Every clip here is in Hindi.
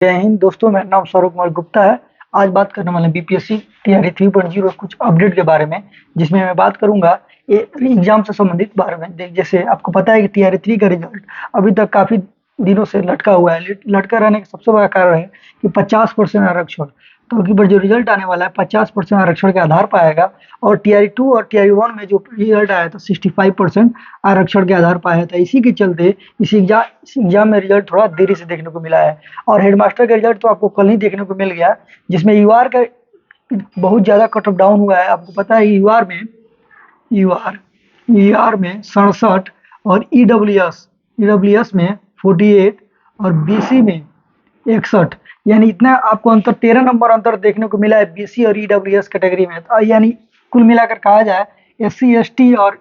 जय हिंद दोस्तों, मेरा नाम सौरभ कुमार गुप्ता है। आज बात करने वाले हैं बीपीएससी टीआरई 3.0 कुछ अपडेट के बारे में, जिसमें मैं बात करूंगा ये एग्जाम से संबंधित बारे में। जैसे आपको पता है कि टीआरई 3 का रिजल्ट अभी तक काफी दिनों से लटका हुआ है। लटका रहने का सबसे बड़ा कारण है कि 50% आरक्षण। तो अगली बार जो रिजल्ट आने वाला है 50% आरक्षण के आधार पर आएगा, और टीआरई 2 और टीआरई 1 में जो रिजल्ट आया था 65% आरक्षण के आधार पर आया था। इसी के चलते इस एग्जाम में रिजल्ट थोड़ा देरी से देखने को मिला है। और हेडमास्टर का रिजल्ट तो आपको कल ही देखने को मिल गया, जिसमें यूआर का बहुत ज़्यादा कट ऑफ डाउन हुआ है। आपको पता है यूआर ईआर में 67 और ईडब्ल्यूएस में 48 और बीसी में 61, यानी इतना आपको अंतर 13 नंबर अंतर देखने को मिला है बीसी और ईडब्ल्यूएस कैटेगरी में। तो यानी कुल मिलाकर कहा जाए एससी एसटी और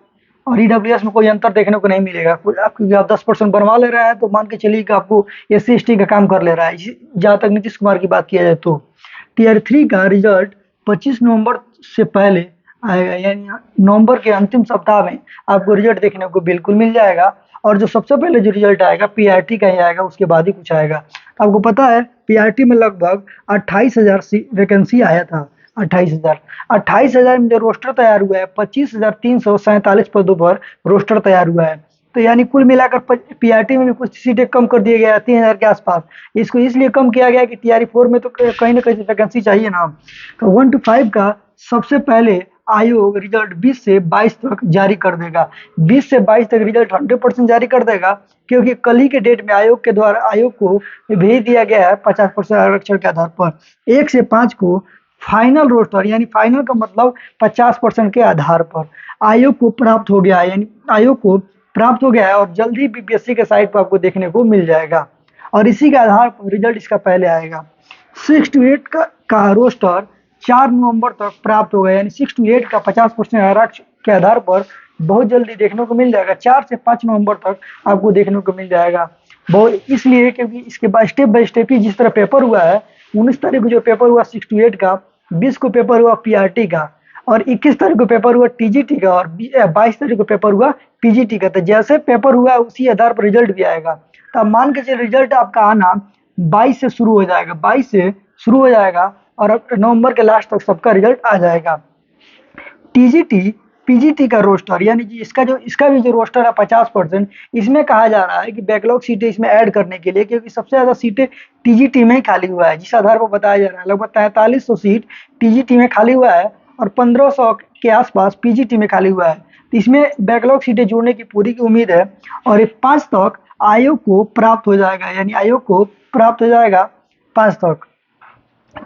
ईडब्ल्यूएस में कोई अंतर देखने को नहीं मिलेगा। क्योंकि आप 10% बनवा ले रहे हैं तो मान के चलिए कि आपको एससी एसटी का काम कर ले रहा है। जहाँ तक नीतीश कुमार की बात किया जाए तो टीआर 3 का रिजल्ट 25 नवंबर से पहले आएगा, यानी नवंबर के अंतिम सप्ताह में आपको रिजल्ट देखने को बिल्कुल मिल जाएगा। और जो सबसे पहले जो रिजल्ट आएगा पीआरटी का ही आएगा, उसके बाद ही कुछ आएगा। तो आपको पता है पीआरटी में लगभग 28,000 वैकेंसी आया था। 28,000 में जो रोस्टर तैयार हुआ है 25,347 पदों पर रोस्टर तैयार हुआ है। तो यानी कुल मिलाकर पीआरटी में भी कुछ सीटें कम कर दिए गया है 3,000 के आसपास। इसको इसलिए कम किया गया कि टीआरई 4 में तो कहीं ना कहीं वैकेंसी चाहिए ना। तो 1 to 5 का सबसे पहले आयोग रिजल्ट 20 से 22 तक जारी कर देगा। 20 से 22 तक रिजल्ट 100% जारी कर देगा, क्योंकि कल ही के डेट में आयोग को भेज दिया गया है 50% आरक्षण के आधार पर। 1 से 5 को फाइनल रोस्टर, यानी फाइनल का मतलब 50% के आधार पर आयोग को प्राप्त हो गया है, यानी आयोग को प्राप्त हो गया है और जल्द ही बीपीएससी के साइट पर आपको देखने को मिल जाएगा। और इसी के आधार पर रिजल्ट इसका पहले आएगा। 6 to 8 का रोस्टर 4 नवंबर तक प्राप्त होगा, यानी 6 to 8 का 50% आरक्षण के आधार पर बहुत जल्दी देखने को मिल जाएगा। 4 से 5 नवंबर तक आपको देखने को मिल जाएगा। बहुत इसलिए क्योंकि इसके बाद स्टेप बाय स्टेप ही जिस तरह पेपर हुआ है, 19 तारीख को जो पेपर हुआ 6 to 8 का, 20 को पेपर हुआ पीआरटी का, और 21 तारीख को पेपर हुआ टीजीटी का, और 22 तारीख को पेपर हुआ पीजीटी का। तो जैसे पेपर हुआ उसी आधार पर रिजल्ट भी आएगा। तो आप मान के चलिए रिजल्ट आपका आना 22 से शुरू हो जाएगा, 22 से शुरू हो जाएगा और नवंबर के लास्ट तक सबका रिजल्ट आ जाएगा। टीजीटी पीजीटी का रोस्टर, यानी कि इसका भी जो रोस्टर है 50%, इसमें कहा जा रहा है कि बैकलॉग सीटें इसमें ऐड करने के लिए, क्योंकि सबसे ज़्यादा सीटें टीजीटी में ही खाली हुआ है। जिस आधार पर बताया जा रहा है लगभग 4300 सीट टीजीटी में खाली हुआ है और 1500 के आसपास पीजीटी में खाली हुआ है। तो इसमें बैकलॉग सीटें जोड़ने की पूरी की उम्मीद है और 5 तक आयोग को प्राप्त हो जाएगा, यानी आयोग को प्राप्त हो जाएगा 5 तक।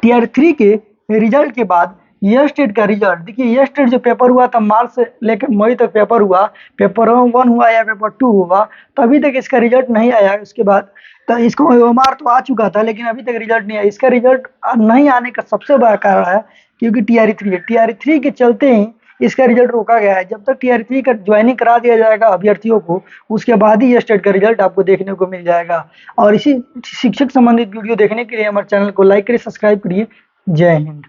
टीआर 3 के रिजल्ट के बाद यह स्टेट का रिजल्ट देखिए। यह स्टेट जो पेपर हुआ था मार्च से लेकर मई तक पेपर हुआ, पेपर 1 हुआ या पेपर 2 हुआ, तो अभी तक इसका रिजल्ट नहीं आया। उसके बाद तो इसको ओएमआर तो आ चुका था, लेकिन अभी तक रिजल्ट नहीं आया। इसका रिजल्ट नहीं आने का सबसे बड़ा कारण है क्योंकि टीआरई 3 है। टीआरई 3 के चलते ही इसका रिजल्ट रोका गया है। जब तक टीआरई 3 का ज्वाइनिंग करा दिया जाएगा अभ्यर्थियों को, उसके बाद ही यह स्टेट का रिजल्ट आपको देखने को मिल जाएगा। और इसी शिक्षक संबंधित वीडियो देखने के लिए हमारे चैनल को लाइक करिए, सब्सक्राइब करिए। जय हिंद।